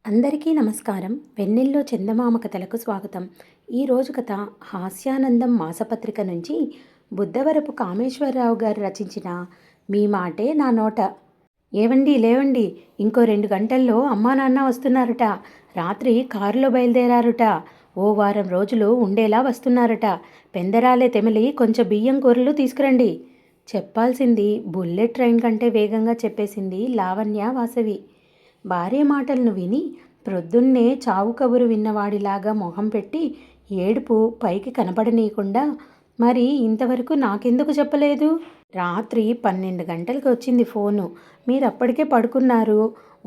అందరికీ నమస్కారం. వెన్నెల్లో చందమామ కథలకు స్వాగతం. ఈరోజు కథ హాస్యానందం మాసపత్రిక నుంచి బుద్ధవరపు కామేశ్వరరావు గారు రచించిన మీ మాటే నా నోట. ఏవండి లేవండి, ఇంకో 2 గంటల్లో అమ్మా నాన్న వస్తున్నారట. రాత్రి కారులో బయలుదేరారుట. ఓ వారం రోజులు ఉండేలా వస్తున్నారట. పెందరాలే తెమిలి కొంచెం బియ్యం కూరలు తీసుకురండి. చెప్పాల్సింది బుల్లెట్ ట్రైన్ కంటే వేగంగా చెప్పేసింది లావణ్య వాసవి. భార్య మాటలను విని ప్రొద్దున్నే చావు కబురు విన్నవాడిలాగా మొహం పెట్టి ఏడుపు పైకి కనపడనీయకుండా, మరి ఇంతవరకు నాకెందుకు చెప్పలేదు? రాత్రి 12 గంటలకు వచ్చింది ఫోను. మీరప్పటికే పడుకున్నారు.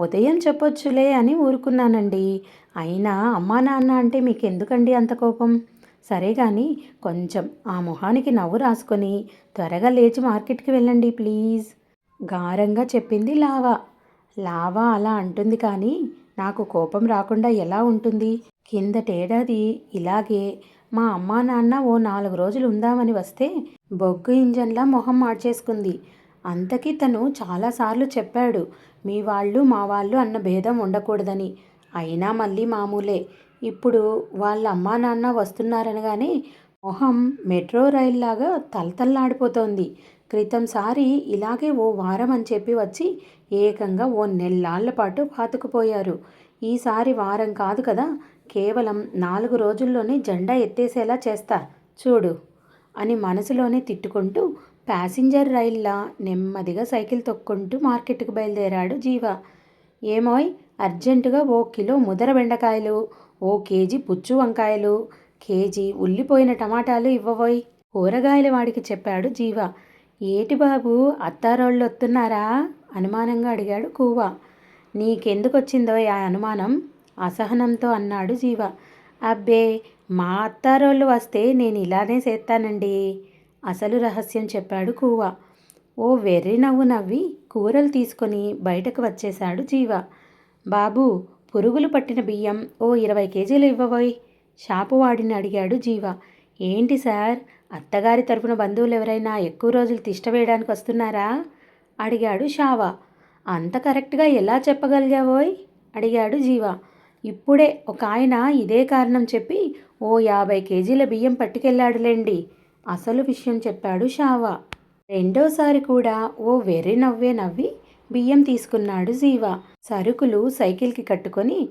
ఉదయం చెప్పొచ్చులే అని ఊరుకున్నానండి. అయినా అమ్మా నాన్న అంటే మీకెందుకండి అంత కోపం? సరే కానీ కొంచెం ఆ మొహానికి నవ్వు రాసుకొని త్వరగా లేచి మార్కెట్కి వెళ్ళండి ప్లీజ్, గారంగా చెప్పింది లావా. లావా అలా అంటుంది కానీ నాకు కోపం రాకుండా ఎలా ఉంటుంది? కిందటేడాది ఇలాగే మా అమ్మా నాన్న ఓ 4 రోజులు ఉందామని వస్తే బొగ్గు ఇంజన్లా మొహం మార్చేసుకుంది. అంతకీ తను చాలాసార్లు చెప్పాడు, మీ వాళ్ళు మా వాళ్ళు అన్న భేదం ఉండకూడదని. అయినా మళ్ళీ మామూలే. ఇప్పుడు వాళ్ళ అమ్మా నాన్న వస్తున్నారనగానే మొహం మెట్రో రైల్లాగా తలతల్లాడిపోతోంది. క్రితంసారి ఇలాగే ఓ వారం అని చెప్పి వచ్చి ఏకంగా ఓ నెల్లాళ్ల పాటు పాతుకుపోయారు. ఈసారి వారం కాదు కదా, కేవలం 4 రోజుల్లోనే జెండా ఎత్తేసేలా చేస్తా చూడు అని మనసులోనే తిట్టుకుంటూ ప్యాసింజర్ రైల్లా నెమ్మదిగా సైకిల్ తొక్కుంటూ మార్కెట్కి బయలుదేరాడు జీవ. ఏమోయ్, అర్జెంటుగా 1 కిలో ముదర బెండకాయలు, 1 కేజీ పుచ్చు వంకాయలు, కేజీ ఉల్లిపోయిన టమాటాలు ఇవ్వబోయ్, కూరగాయల వాడికి చెప్పాడు జీవ. ఏటి బాబు, అత్తారోళ్ళు వస్తున్నారా? అనుమానంగా అడిగాడు కూవ. నీకెందుకొచ్చిందో ఆ అనుమానం? అసహనంతో అన్నాడు జీవ. అబ్బే, మా అత్తారోళ్ళు వస్తే నేను ఇలానే చేస్తానండి, అసలు రహస్యం చెప్పాడు కూవ. ఓ వెర్రి నవ్వు నవ్వి కూరలు తీసుకొని బయటకు వచ్చేశాడు జీవ. బాబు, పురుగులు పట్టిన బియ్యం ఓ 20 కేజీలు ఇవ్వబోయ్, షాపువాడిని అడిగాడు జీవ. ఏంటి సార్, అత్తగారి తరపున బంధువులు ఎవరైనా ఎక్కువ రోజులు తిష్ట వేయడానికి వస్తున్నారా? అడిగాడు షావా. అంత కరెక్ట్గా ఎలా చెప్పగలిగావోయ్? అడిగాడు జీవ. ఇప్పుడే ఒక ఆయన ఇదే కారణం చెప్పి ఓ 50 కేజీల బియ్యం పట్టుకెళ్ళాడులేండి, అసలు విషయం చెప్పాడు షావా. రెండోసారి కూడా ఓ వెర్రి నవ్వే నవ్వి బియ్యం తీసుకున్నాడు జీవ. సరుకులు సైకిల్కి కట్టుకొని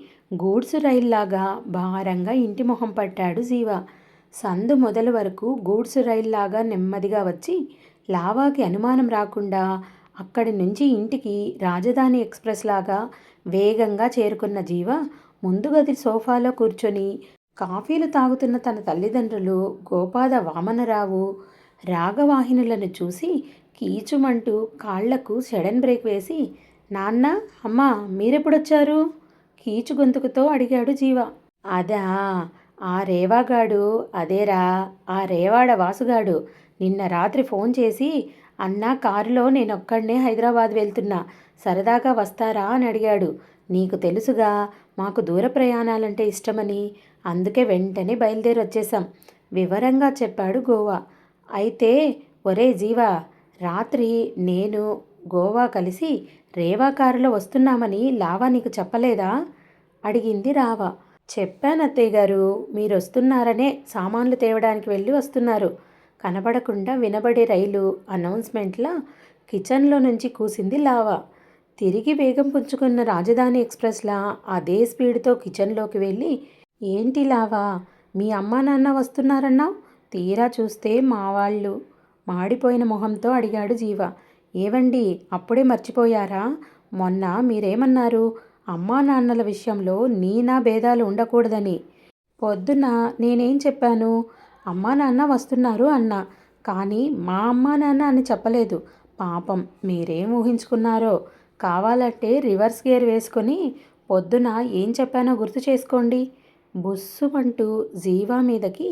గూడ్సు రైల్లాగా భారంగా ఇంటి మొహం పట్టాడు జీవ. సందు మొదలు వరకు గూడ్సు రైల్లాగా నెమ్మదిగా వచ్చి లావాకి అనుమానం రాకుండా అక్కడి నుంచి ఇంటికి రాజధాని ఎక్స్ప్రెస్ లాగా వేగంగా చేరుకున్న జీవ ముందు గది సోఫాలో కూర్చొని కాఫీలు తాగుతున్న తన తల్లిదండ్రులు గోపాద వామనరావు, రాగవాహినులను చూసి కీచుమంటూ కాళ్లకు సడన్ బ్రేక్ వేసి, నాన్న, అమ్మా, మీరెప్పుడొచ్చారు? కీచు గొంతుకుతో అడిగాడు జీవ. అదా, ఆ రేవాగాడు, అదేరా ఆ రేవాడ వాసుగాడు నిన్న రాత్రి ఫోన్ చేసి, అన్నా కారులో నేనొక్కడనే హైదరాబాద్ వెళ్తున్నా, సరదాగా వస్తారా అని అడిగాడు. నీకు తెలుసుగా మాకు దూర ప్రయాణాలంటే ఇష్టమని, అందుకే వెంటనే బయలుదేరి వచ్చేసాం, వివరంగా చెప్పాడు గోవా. అయితే ఒరే జీవా, రాత్రి నేను గోవా కలిసి రేవా కారులో వస్తున్నామని లావా నీకు చెప్పలేదా? అడిగింది రావా. చెప్పానత్తయ్య గారు, మీరు వస్తున్నారనే సామాన్లు తేవడానికి వెళ్ళి వస్తున్నారు, కనబడకుండా వినబడే రైలు అనౌన్స్మెంట్లా కిచెన్లో నుంచి కూసింది లావా. తిరిగి వేగం పుంజుకున్న రాజధాని ఎక్స్ప్రెస్లా అదే స్పీడ్తో కిచెన్లోకి వెళ్ళి, ఏంటి లావా, మీ అమ్మా నాన్న వస్తున్నారన్నావు? తీరా చూస్తే మా వాళ్ళు, మాడిపోయిన మొహంతో అడిగాడు జీవ. ఏవండి, అప్పుడే మర్చిపోయారా? మొన్న మీరేమన్నారు? అమ్మా నాన్నల విషయంలో నా భేదాలు ఉండకూడదని. పొద్దున్న నేనేం చెప్పాను? అమ్మా నాన్న వస్తున్నారు అన్నా, కానీ మా అమ్మా నాన్న అని చెప్పలేదు. పాపం మీరేం ఊహించుకున్నారో. కావాలంటే రివర్స్ గేర్ వేసుకొని పొద్దున ఏం చెప్పానో గుర్తు చేసుకోండి. బుస్సుమంటూ జీవా మీదకి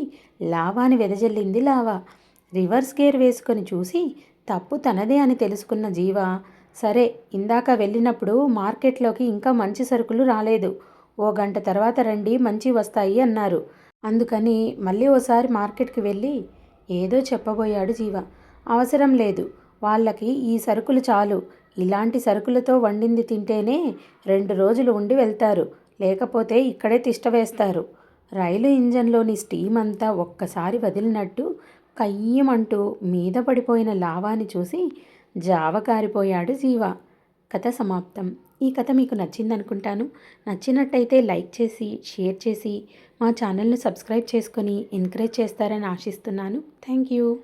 లావాని వెదజల్లింది లావా. రివర్స్ గేర్ వేసుకొని చూసి తప్పు తనదే అని తెలుసుకున్న జీవా, సరే, ఇందాక వెళ్ళినప్పుడు మార్కెట్లోకి ఇంకా మంచి సరుకులు రాలేదు, ఓ గంట తర్వాత రండి, మంచి వస్తాయి అన్నారు, అందుకని మళ్ళీ ఓసారి మార్కెట్కి వెళ్ళి ఏదో చెప్పబోయాడు జీవ. అవసరం లేదు, వాళ్ళకి ఈ సరుకులు చాలు, ఇలాంటి సరుకులతో వండింది తింటేనే 2 రోజులు ఉండి వెళ్తారు, లేకపోతే ఇక్కడే తిష్ట వేస్తారు. రైలు ఇంజన్లోని స్టీమ్ అంతా ఒక్కసారి వదిలినట్టు కయ్యమంటూ మీద పడిపోయిన లావాని చూసి జావకారిపోయాడు జీవ. కథ సమాప్తం. ఈ కథ మీకు నచ్చిందనుకుంటాను. నచ్చినట్టయితే లైక్ చేసి, షేర్ చేసి, మా ఛానల్ను సబ్స్క్రైబ్ చేసుకొని ఎంకరేజ్ చేస్తారని ఆశిస్తున్నాను. Thank you.